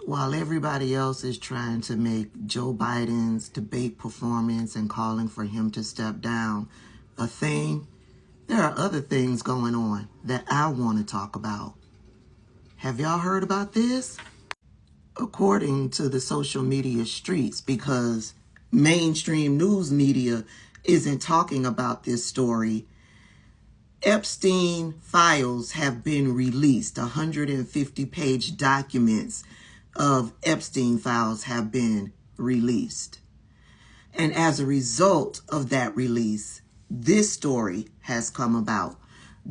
While everybody else is trying to make Joe Biden's debate performance and calling for him to step down a thing, there are other things going on that I want to talk about. Have y'all heard about this? According to the social media streets, because mainstream news media isn't talking about this story, Epstein files have been released. 150-page documents of Epstein files have been released. And as a result of that release, this story has come about.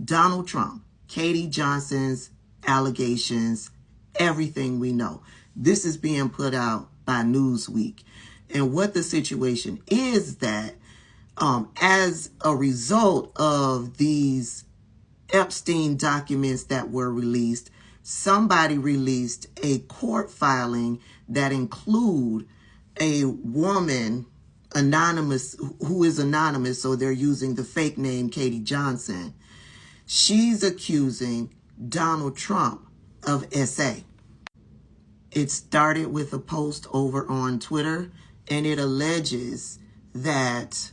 Donald Trump, Katie Johnson's allegations, everything we know. This is being put out by Newsweek. And what the situation is that as a result of these Epstein documents that were released, somebody released a court filing that include a woman anonymous, who is anonymous, so they're using the fake name Katie Johnson. She's accusing Donald Trump of SA. It started with a post over on Twitter, and it alleges that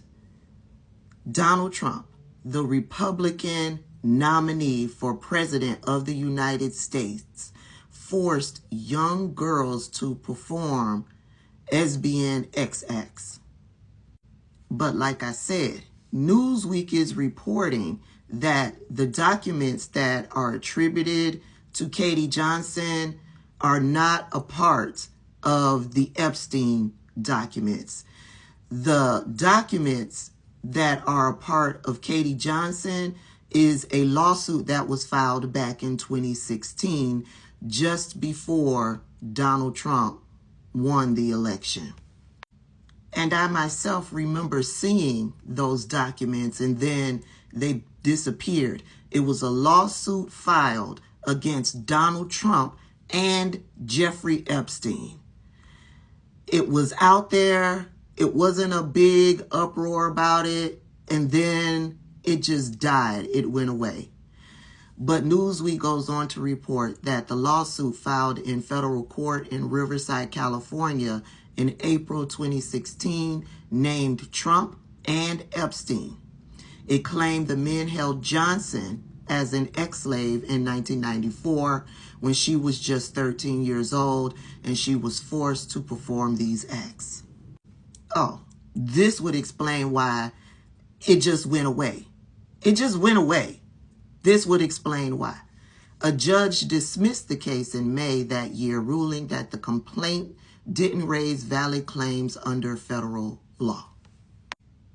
Donald Trump, the Republican nominee for president of the United States, forced young girls to perform lesbian XX. But like I said, Newsweek is reporting that the documents that are attributed to Katie Johnson are not a part of the Epstein documents. The documents that are a part of Katie Johnson is a lawsuit that was filed back in 2016, just before Donald Trump won the election. And I myself remember seeing those documents, and then they disappeared. It was a lawsuit filed against Donald Trump and Jeffrey Epstein. It was out there. It wasn't a big uproar about it, and then it just died. It went away. But Newsweek goes on to report that the lawsuit filed in federal court in Riverside, California in April 2016 named Trump and Epstein. It claimed the men held Johnson as an ex-slave in 1994 when she was just 13 years old and she was forced to perform these acts. Oh, this would explain why it just went away. It just went away. This would explain why. A judge dismissed the case in May that year, ruling that the complaint didn't raise valid claims under federal law.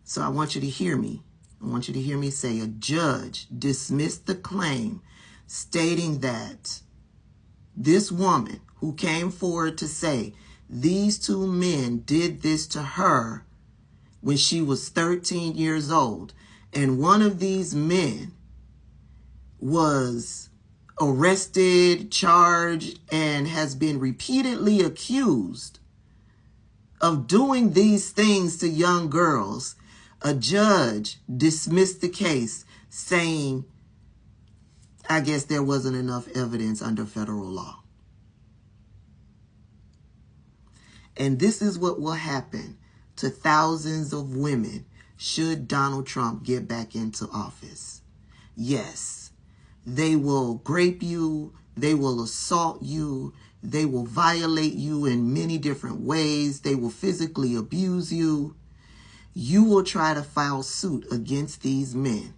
So I want you to hear me. I want you to hear me say a judge dismissed the claim, stating that this woman who came forward to say these two men did this to her when she was 13 years old, and one of these men was arrested, charged, and has been repeatedly accused of doing these things to young girls, a judge dismissed the case, saying, I guess there wasn't enough evidence under federal law. And this is what will happen to thousands of women should Donald Trump get back into office. Yes, they will grape you, they will assault you, they will violate you in many different ways, they will physically abuse you. You will try to file suit against these men,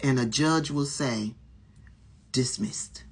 and a judge will say, dismissed.